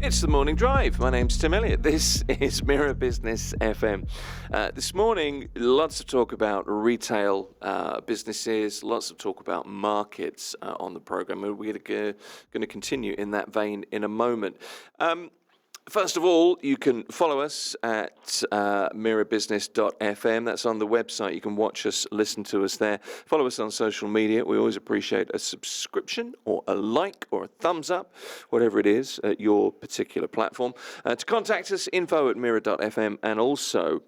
It's the morning drive. My name's Tim Elliott. This is Mira Business FM. This morning, lots of talk about retail businesses, lots of talk about markets on the program. And we're going to continue in that vein in a moment. First of all, you can follow us at mirabusiness.fm. That's on the website. You can watch us, listen to us there. Follow us on social media. We always appreciate a subscription or a like or a thumbs up, whatever it is at your particular platform. To contact us, info@mira.fm, and also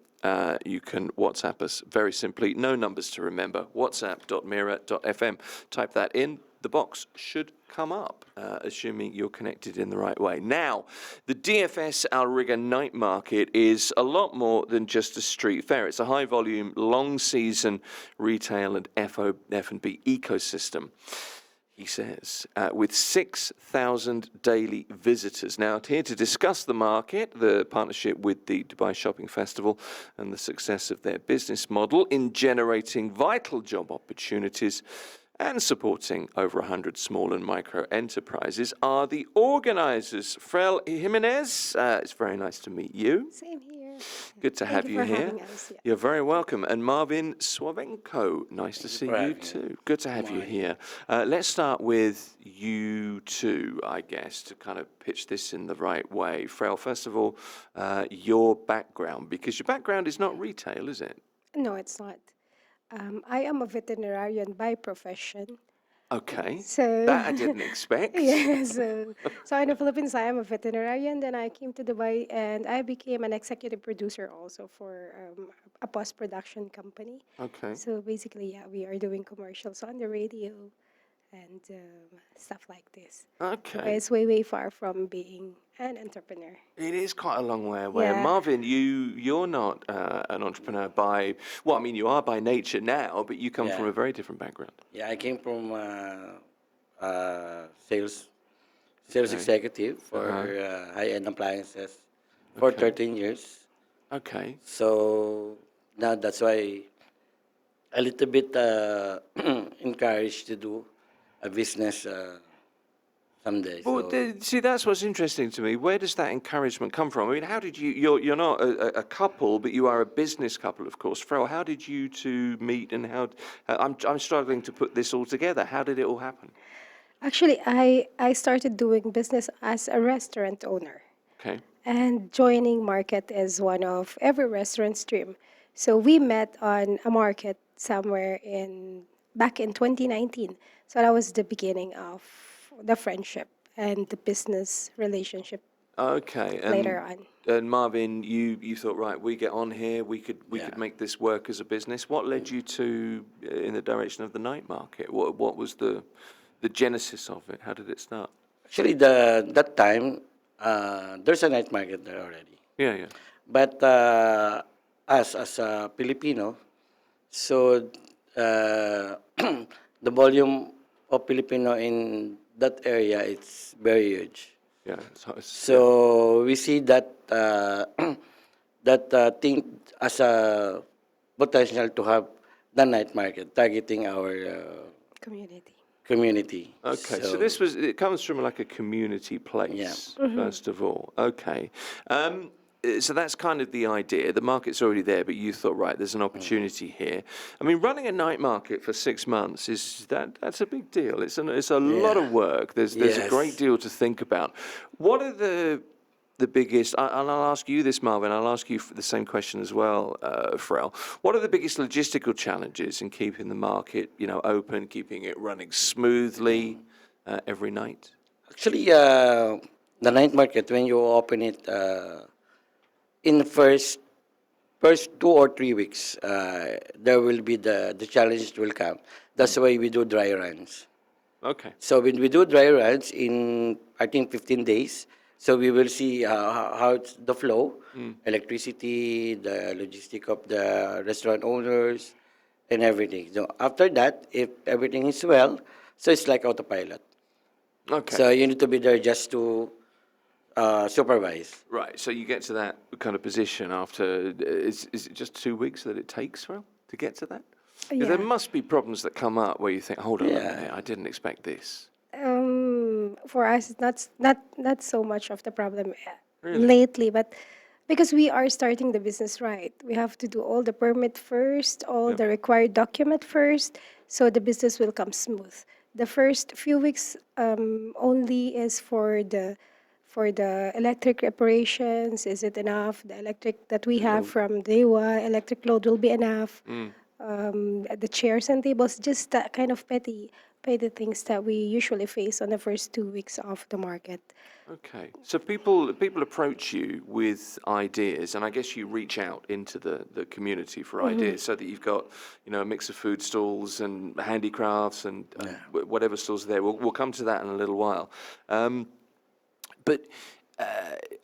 you can WhatsApp us very simply. No numbers to remember. WhatsApp.mira.fm. Type that in. The box should come up, assuming you're connected in the right way. Now, the DSF Al Rigga night market is a lot more than just a street fair. It's a high-volume, long-season retail and F&B ecosystem, he says, with 6,000 daily visitors. Now, here to discuss the market, the partnership with the Dubai Shopping Festival, and the success of their business model in generating vital job opportunities and supporting over 100 small and micro enterprises are the organisers. Frel, Jimenez, it's very nice to meet you. Same here. Good to have you here. Us, yeah. You're very welcome. And Marvin, Suavengco, nice to see you too. Good to have you here. Let's start with you two, I guess, to kind of pitch this in the right way. Frel, first of all, your background, because your background is not retail, is it? No, it's not. I am a veterinarian by profession. Okay, So that I didn't expect. yeah, so in the Philippines, I am a veterinarian. Then I came to Dubai and I became an executive producer also for a post-production company. Okay. So basically, yeah, we are doing commercials on the radio and stuff like this. But Okay. it's way far from being an entrepreneur. It is quite a long way away. And Yeah. Marvin, you're not an entrepreneur by, well, I mean, you are by nature now, but you come from Yeah. a very different background. Yeah, I came from sales Okay. executive for high-end appliances for Okay. 13 years. Okay. So now that's why a little bit encouraged to do a business someday. Well, So see, that's what's interesting to me. Where does that encouragement come from? I mean, how did you, you're not a couple, but you are a business couple, of course. Frel, how did you two meet and I'm struggling to put this all together. How did it all happen? Actually, I started doing business as a restaurant owner. Okay. And joining market is one of every restaurant's dream. So we met on a market somewhere back in 2019. So that was the beginning of the friendship and the business relationship Okay. later on. And Marvin, you thought, right, we get on here, we could make this work as a business. What led you to in the direction of the night market? What was the genesis of it? How did it start? actually, that time there's a night market there already. Yeah. But as a Filipino, so the volume of Filipino in that area it's very huge. Yeah. So we see that thing as a potential to have the night market targeting our Community. community. Okay, so it comes from like a community place, Yeah. first of all. Okay. So that's kind of the idea. The market's already there, but you thought, right, there's an opportunity here. I mean, running a night market for 6 months that's a big deal. It's a lot of work. There's a Yes. great deal to think about. What are the biggest? And I'll ask you this, Marvin. I'll ask you the same question as well, Frel. What are the biggest logistical challenges in keeping the market, open, keeping it running smoothly every night? Actually, the night market when you open it in the first 2 or 3 weeks, there will be the challenges will come. That's why we do dry runs. Okay. So when we do dry runs in, I think, 15 days, so we will see how it's the flow, electricity, the logistic of the restaurant owners, and everything. So after that, if everything is well, so it's like autopilot. Okay. So you need to be there just to supervise. Right, so you get to that kind of position after, is it just 2 weeks that it takes, Frel, to get to that? 'Cause Yeah. there must be problems that come up where you think, hold on a Yeah. minute, I didn't expect this. for us, it's not so much of the problem Really? lately, but because we are starting the business right, we have to do all the permit first, all Yep. the required document first, so the business will come smooth. The first few weeks only is for the electric reparations. Is it enough? The electric that we have from DEWA, electric load will be enough. The chairs and tables, just that kind of petty things that we usually face on the first 2 weeks of the market. Okay. So people approach you with ideas, and I guess you reach out into the community for ideas, so that you've got, a mix of food stalls and handicrafts and whatever stalls are there. We'll come to that in a little while. But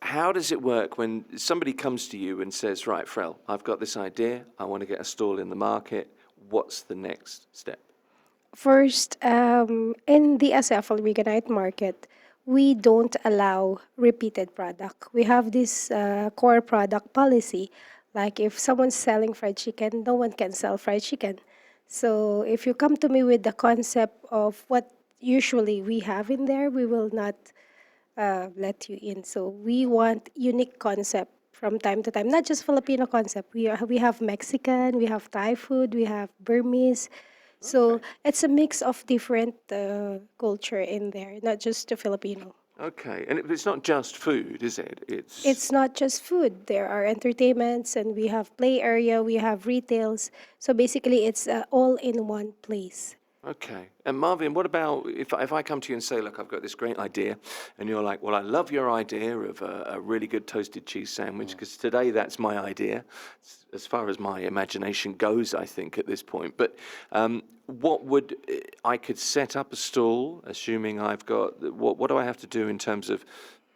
how does it work when somebody comes to you and says, right, Frel, I've got this idea, I want to get a stall in the market. What's the next step? First, in the DSF Al Rigga night market, we don't allow repeated product. We have this core product policy. Like if someone's selling fried chicken, no one can sell fried chicken. So if you come to me with the concept of what usually we have in there, we will not let you in. So we want unique concept from time to time, not just Filipino concept. We have Mexican, we have Thai food, we have Burmese. So it's a mix of different culture in there, not just the Filipino. Okay. And it's not just food, is it? It's not just food. There are entertainments, and we have play area, we have retails. So basically, it's all in one place. Okay. And Marvin, what about if I come to you and say, look, I've got this great idea, and you're like, well, I love your idea of a really good toasted cheese sandwich, because today that's my idea, as far as my imagination goes, I think, at this point. But I could set up a stall, assuming I've got, what do I have to do in terms of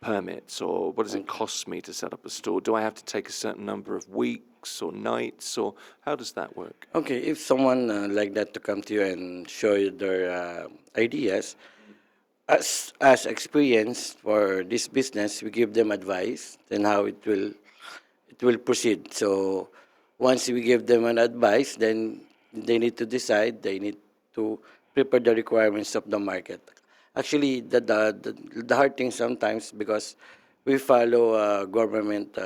permits, or what does it cost me to set up a store? Do I have to take a certain number of weeks or nights, or how does that work? Okay, if someone like that to come to you and show you their ideas, as experience for this business, we give them advice and how it will proceed. So once we give them an advice, then they need to decide. They need to prepare the requirements of the market. Actually, the hard thing sometimes, because we follow government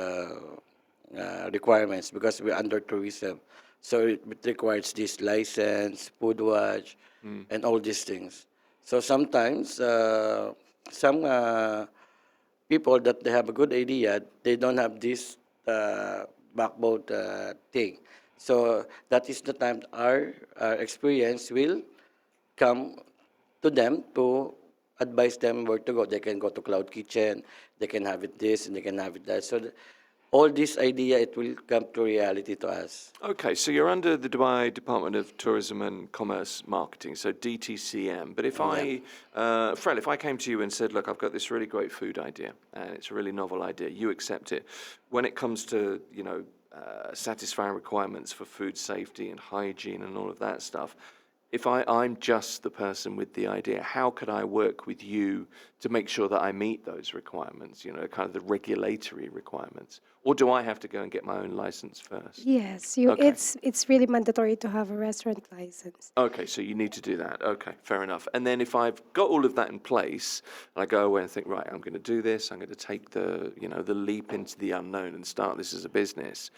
requirements because we're under tourism. So it requires this license, food watch, and all these things. So sometimes some people that they have a good idea, they don't have this backbone thing. So that is the time our experience will come to them to advise them where to go. They can go to Cloud Kitchen, they can have it this, and they can have it that. So all this idea, it will come to reality to us. Okay, so you're under the Dubai Department of Tourism and Commerce Marketing, so DTCM. But if Frel, if I came to you and said, look, I've got this really great food idea, and it's a really novel idea, you accept it. When it comes to, satisfying requirements for food safety and hygiene and all of that stuff, if I'm just the person with the idea, how could I work with you to make sure that I meet those requirements, kind of the regulatory requirements? Or do I have to go and get my own license first? Yes, Okay. it's really mandatory to have a restaurant license. Okay, so you need to do that. Okay, fair enough. And then if I've got all of that in place, and I go away and think, right, I'm going to do this, I'm going to take the leap into the unknown and start this as a business.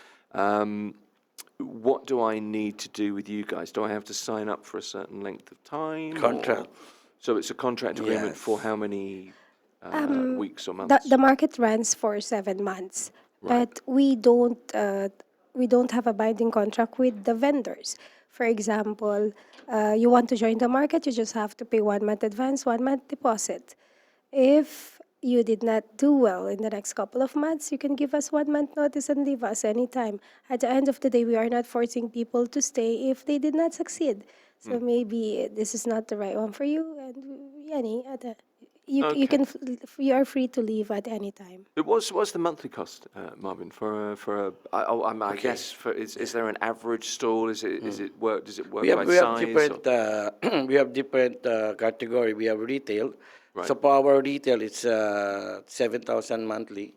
What do I need to do with you guys? Do I have to sign up for a certain length of time? Contract. So it's a contract agreement Yes. for how many weeks or months? The market runs for 7 months, Right. but we don't have a binding contract with the vendors. For example, you want to join the market, you just have to pay 1 month advance, 1 month deposit. If you did not do well in the next couple of months, you can give us 1 month notice and leave us anytime. At the end of the day, we are not forcing people to stay if they did not succeed. So maybe this is not the right one for you, and you are free to leave at any time. But what's the monthly cost, Marvin, I guess is there an average stall? Does it work We have by we have size? different we have different category. We have retail. Right. So for our retail, it's 7,000 monthly.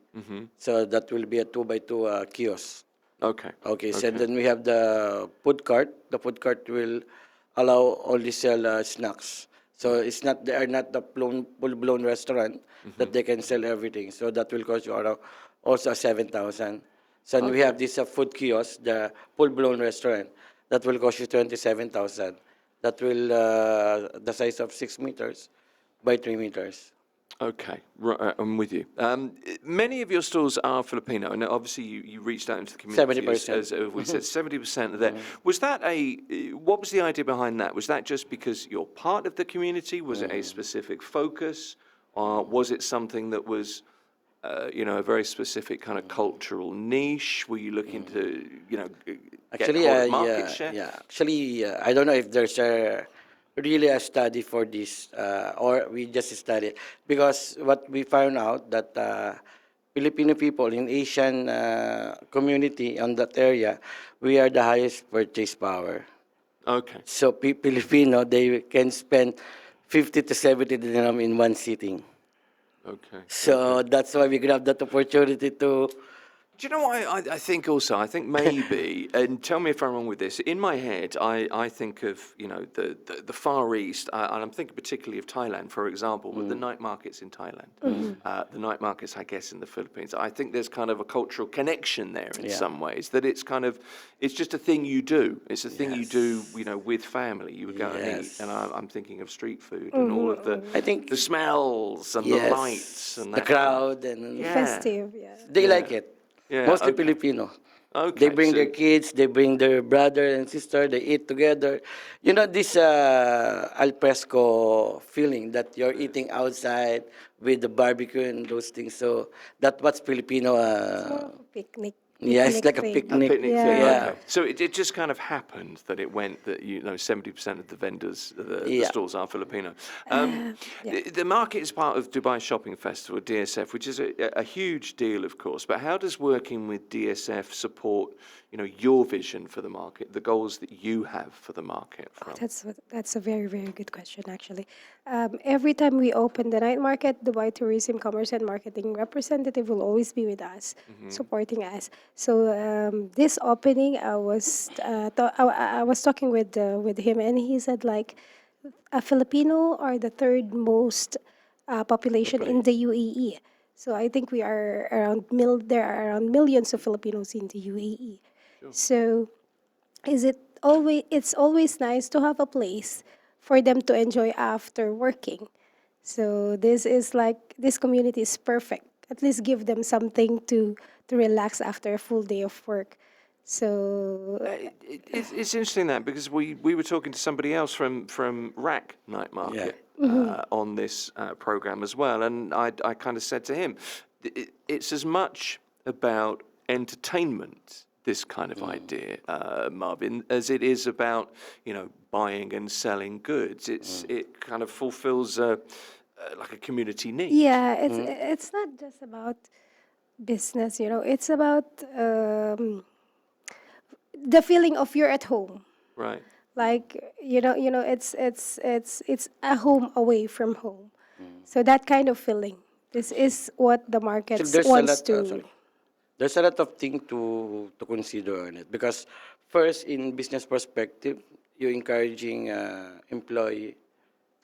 So that will be a 2x2 kiosk. Okay. Okay. So then we have the food cart. The food cart will allow only sell snacks. So it's not they are not the full-blown restaurant that they can sell everything. So that will cost you around also 7,000. So we have this food kiosk, the full-blown restaurant, that will cost you 27,000. That will the size of 6 meters by 3 meters. Okay, right, I'm with you. Many of your stores are Filipino, and obviously you reached out into the community. 70%. As we said, 70% are there. Was that what was the idea behind that? Was that just because you're part of the community? Was it a specific focus? Or was it something that was, a very specific kind of cultural niche? Were you looking to, get Actually, hold of market share? yeah. Actually, I don't know if there's really a study for this, or we just study, because what we found out that Filipino people in Asian community on that area, we are the highest purchase power. Okay. So Filipino, they can spend 50 to 70 dirham in one sitting. Okay. So that's why we grab that opportunity to. Do you know what I think also? I think maybe, and tell me if I'm wrong with this, in my head, I think of, the Far East, and I'm thinking particularly of Thailand, for example, with the night markets in Thailand, the night markets, I guess, in the Philippines. I think there's kind of a cultural connection there in some ways, that it's it's just a thing you do. It's a thing you do, with family. You would go and eat, and I'm thinking of street food and all of the, I think the smells and the lights and the that crowd and Festive, yeah. they like it. Yeah, Mostly okay. Filipino. Okay, They bring so- their kids, they bring their brother and sister, they eat together. You know this al fresco feeling that you're eating outside with the barbecue and those things. So that's what's Filipino. It's more of a picnic. Yeah, it's like a thing. picnic. Picnic Yeah. thing. Yeah. Okay. So it just kind of happened that it went that 70% of the vendors, the stores are Filipino. The market is part of Dubai Shopping Festival, DSF, which is a huge deal, of course. But how does working with DSF support, your vision for the market, the goals that you have for the market? From? That's a very, very good question, actually. Every time we open the night market, Dubai Tourism, Commerce and Marketing representative will always be with us, supporting us. So this opening, I was talking with him, and he said like, a Filipino are the third most population in the UAE. So I think we are there are around millions of Filipinos in the UAE. So it's always nice to have a place for them to enjoy after working. So this community is perfect. At least give them something to relax after a full day of work. So It's interesting that because we were talking to somebody else from Rack Night Market on this program as well, and I kind of said to him, it's as much about entertainment, this kind of idea, Marvin, as it is about buying and selling goods. It kind of fulfills like a community need. yeah, it's not just about business. It's about the feeling of you're at home. Right. Like it's a home away from home. So that kind of feeling. This is what the market Actually, wants to. There's a lot of things to consider on it, because first, in business perspective, you're encouraging employee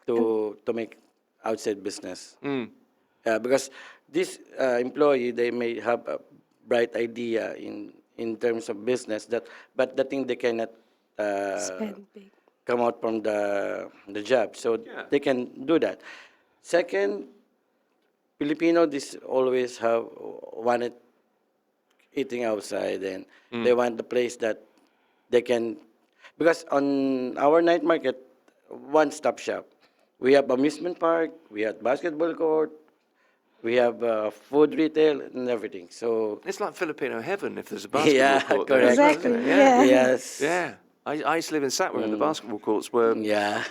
to make outside business. Because this employee, they may have a bright idea in terms of business, but the thing they cannot Spend big. come out from the job, so they can do that. Second, Filipino, this always have wanted eating outside, and they want the place that they can, because on our night market, one-stop shop. We have amusement park, we have basketball court, we have food retail and everything. So It's like Filipino heaven if there's a basketball yeah, court there, correct. isn't it? Exactly, yeah. Yes. Yeah. I used to live in Satwa, and the basketball courts were Yeah.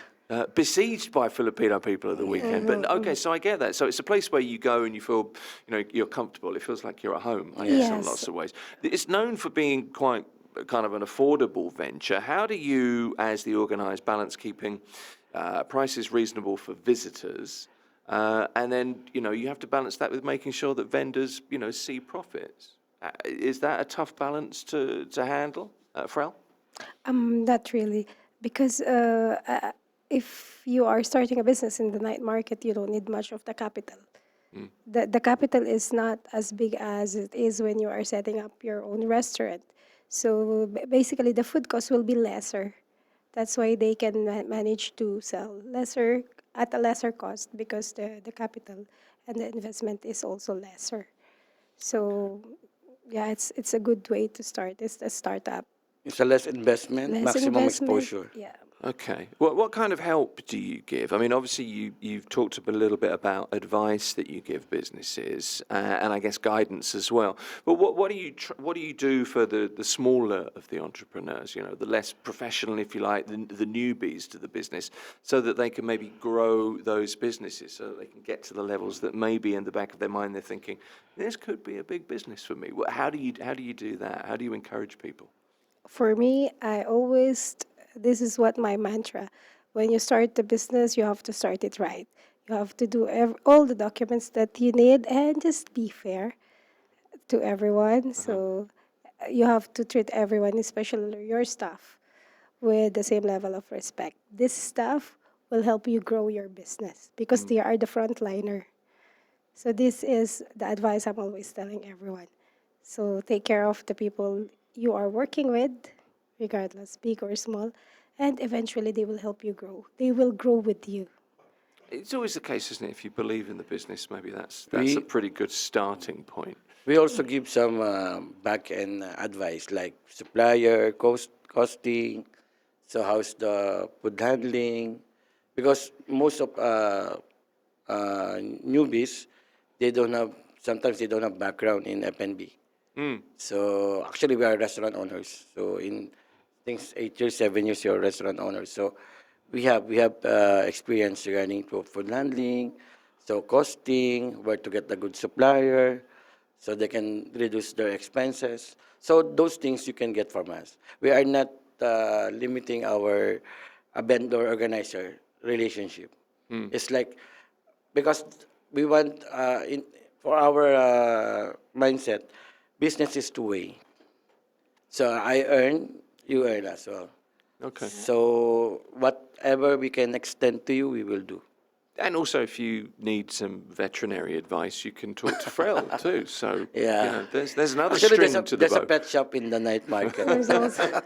besieged by Filipino people at the weekend. But okay, so I get that. So it's a place where you go and you feel, you're comfortable. It feels like you're at home, I guess, in Yes. lots of ways. It's known for being quite kind of an affordable venture. How do you, as the organized, balance keeping prices reasonable for visitors, and then you have to balance that with making sure that vendors see profits? Is that a tough balance to handle, Frel? Not really, because if you are starting a business in the night market, you don't need much of the capital. The capital is not as big as it is when you are setting up your own restaurant. So basically, the food cost will be lesser. That's why they can manage to sell lesser at a lesser cost because the capital and the investment is also lesser. So yeah, it's a good way to start. It's a startup. It's a less investment, Less maximum investment. exposure. Yeah. Okay. What kind of help do you give? I mean, obviously, you've talked a little bit about advice that you give businesses, and I guess guidance as well. But what do you do for the smaller of the entrepreneurs? You know, the less professional, if you like, the newbies to the business, so that they can maybe grow those businesses, so that they can get to the levels that maybe in the back of their mind they're thinking, this could be a big business for me. How do you do that? How do you encourage people? For me, this is what my mantra. When you start the business, you have to start it right. You have to do all the documents that you need and just be fair to everyone. So you have to treat everyone, especially your staff, with the same level of respect. This staff will help you grow your business because they are the frontliner. So this is the advice I'm always telling everyone. So take care of the people you are working with, regardless, big or small, and eventually they will help you grow. They will grow with you. It's always the case, isn't it? If you believe in the business, maybe that's a We pretty good starting point. we also give some back end advice like supplier costing. So how's the food handling? Because most of newbies, they don't have sometimes they don't have background in F&B. So actually, we are restaurant owners. So in things 8 years, 7 years, you're restaurant owners. So we have experience regarding to food handling, so costing, where to get the good supplier, so they can reduce their expenses. So those things you can get from us. We are not limiting our vendor organizer relationship. It's like because we want for our mindset, business is two-way. So I earn, you earn as well. Okay. So whatever we can extend to you, we will do. And also, if you need some veterinary advice, you can talk to Frel too. So, Yeah. there's another Actually, string to the there's a bow. pet shop in the night market. There's also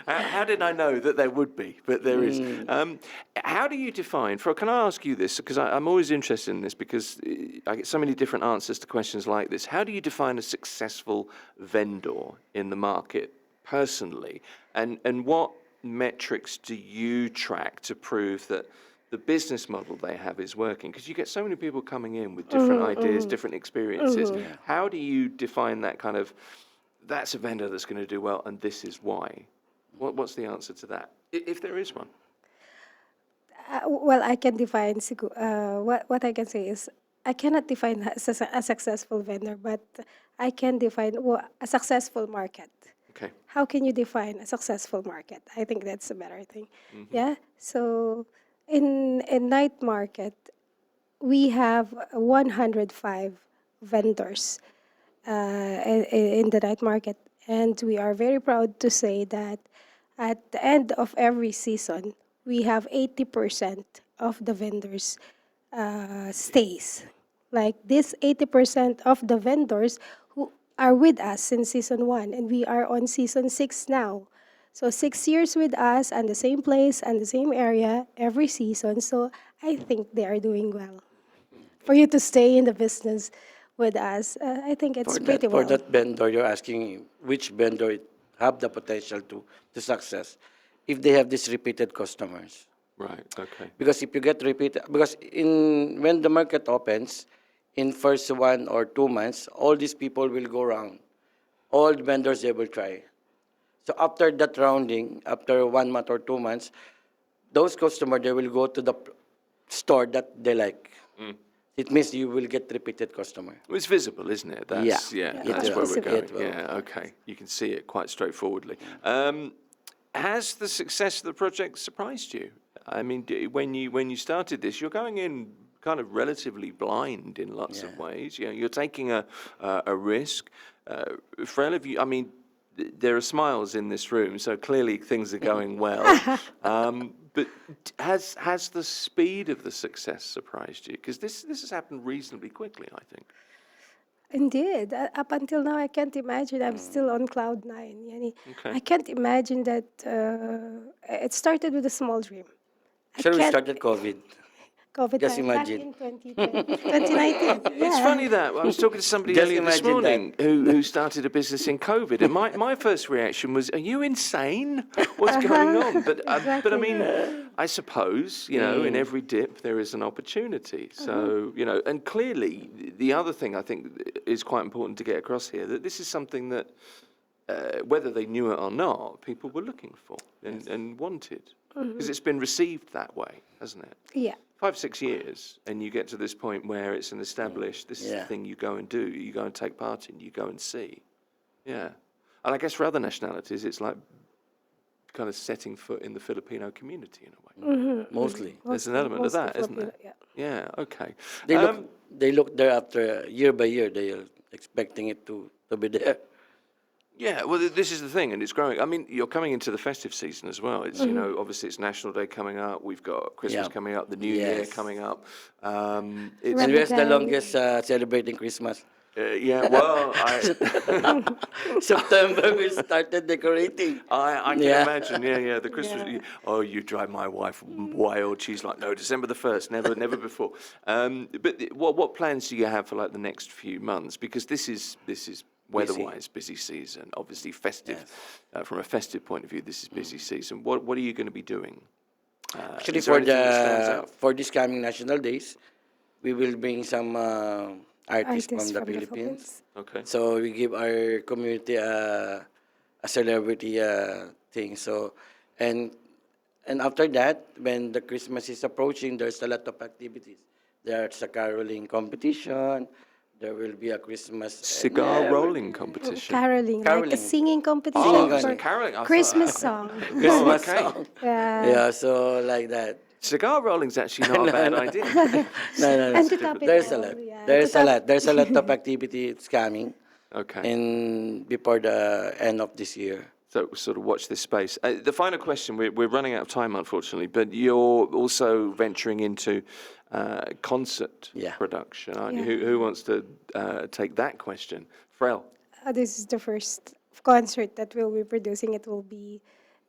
How did I know that there would be? But there is. How do you define, Frel, can I ask you this? Because I'm always interested in this because I get so many different answers to questions like this. How do you define a successful vendor in the market personally? And what metrics do you track to prove that the business model they have is working? Because you get so many people coming in with different ideas, different experiences. How do you define that kind of, that's a vendor that's going to do well and this is why? What's the answer to that, if there is one? well, I can define what I can say is I cannot define a successful vendor, but I can define a successful market. Okay. How can you define a successful market? I think that's a better thing. Yeah. So in night market, we have 105 vendors in the night market, and we are very proud to say that at the end of every season, we have 80% of the vendors stays. Like this 80% of the vendors who are with us since season 1, and we are on season 6 now. So 6 years with us and the same place and the same area every season. So I think they are doing well. For you to stay in the business with us, I think it's pretty For well. that vendor, you're asking which vendor have the potential to success if they have these repeated customers. Right, okay. Because if you get repeated, because when the market opens, in first 1 or 2 months, all these people will go around. All the vendors they will try. So after that rounding, after 1 month or 2 months, those customers they will go to the store that they like. It means you will get repeated customer. Well, it's visible, isn't it? That's, Yeah. that's It where will. we're going. It will. Yeah, okay. You can see it quite straightforwardly. Has the success of the project surprised you? I mean, when you started this, you're going in kind of relatively blind in lots of ways. You're taking a risk. Frel, I mean, there are smiles in this room, so clearly things are going well. But has the speed of the success surprised you? Because this has happened reasonably quickly, I think. Indeed. Up until now, I can't imagine. I'm still on cloud nine. Yani, Okay. I can't imagine that it started with a small dream. Actually, we started COVID. COVID Just time back imagine. in 2020, 2019. It's funny that I was talking to somebody Just earlier this imagine that. morning who started a business in COVID, and my first reaction was, "Are you insane? What's going on?" But I mean, I suppose in every dip there is an opportunity. So and clearly the other thing I think is quite important to get across here, that this is something that whether they knew it or not, people were looking for and wanted, because it's been received that way, hasn't it? Yeah. 5-6 years, and you get to this point where it's an established, this is the thing you go and do, you go and take part in, you go and see. Yeah. And I guess for other nationalities, it's like kind of setting foot in the Filipino community in a way. Mostly. There's an element of that, isn't there? Yeah. Yeah, okay. They look there after year by year. They are expecting it to be there. Yeah, well, this is the thing, and it's growing. I mean, you're coming into the festive season as well. It's obviously it's National Day coming up. We've got Christmas coming up, the New Year coming up. And we're the longest celebrating Christmas. Yeah, well, September we started decorating. I can imagine. Yeah, the Christmas. Oh, you drive my wife wild. She's like, no, December the 1st, never before. But what plans do you have for like the next few months? Because this is weather-wise busy season. Obviously festive. From a festive point of view, this is busy season. What are you going to be doing? Actually, is there anything that stands out? for this coming National Days, we will bring some artists from the Philippines. Philippines. Okay. So we give our community a celebrity thing. So and after that, when the Christmas is approaching, there's a lot of activities. There's a caroling competition. There will be a Christmas Cigar rolling competition. Caroling, like a Caroling. singing competition Singing for competition. Caroling. I thought- Christmas song. Christmas okay. song. Yeah. Yeah, so like that. Cigar rolling's actually not a bad idea. No. And to top it There's a all, lot. yeah, There's to a top- lot. There's a lot of activities coming, Okay. and before the end of this year. So sort of watch this space. The final question, we're running out of time, unfortunately, but you're also venturing into concert production, aren't you? Who wants to take that question? Frel. This is the first concert that we'll be producing. It will be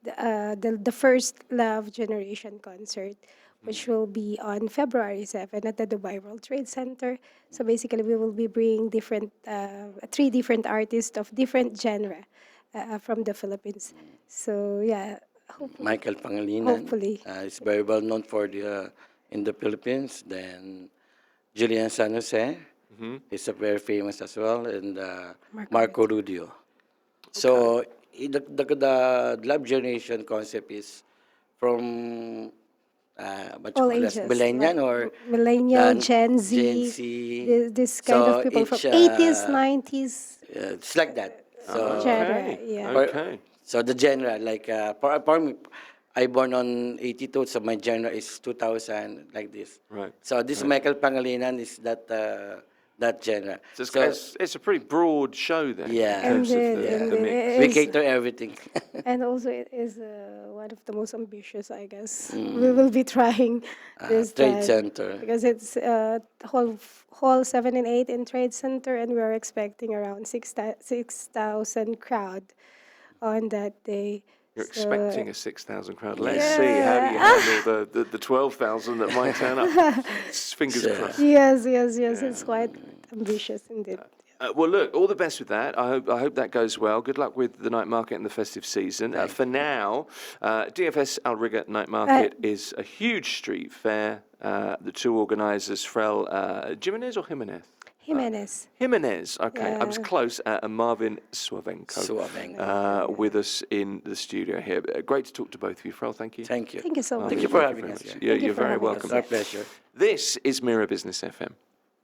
the first Love Generation concert, which will be on February 7 at the Dubai World Trade Center. So basically, we will be bringing 3 different artists of different genre from the Philippines. So yeah, Michael Pangilinan hopefully. is very well known in the Philippines. Then Julian San Jose is a very famous as well, and Marco Rudio. So the Love Generation concept is from All ages, millennial like or millennial, Gen Z, this kind of people from 80s, 90s it's like that. So genre. Yeah. Okay. So the genre, like for me, I born on 82, so my genre is 2000, like this. Right. So this Michael Pangilinan is that genre. So it's a pretty broad show then. Yeah. In terms of And the mix. We cater everything. And also, it is one of the most ambitious, I guess. We will be trying this Trade time, Center. because it's hall 7 and 8 in Trade Center, and we are expecting around 6,000 crowd on that day. You're So, expecting a 6,000 crowd. Let's see how do you handle the 12,000 that might turn up. Fingers crossed. Yes, it's quite ambitious indeed. Well, look, all the best with that. I hope that goes well. Good luck with the night market and the festive season. For now, DFS Al Rigga Night Market is a huge street fair. The 2 organisers, Frel, Jimenez or Jimenez? Jimenez. Okay. I was close. And Marvin Suavengco. With us in the studio here. Great to talk to both of you, Frel. Thank you. Thank you. Thank you so much. Thank you for having us. You're for very having welcome. us. It's our pleasure. This is Mira Business FM.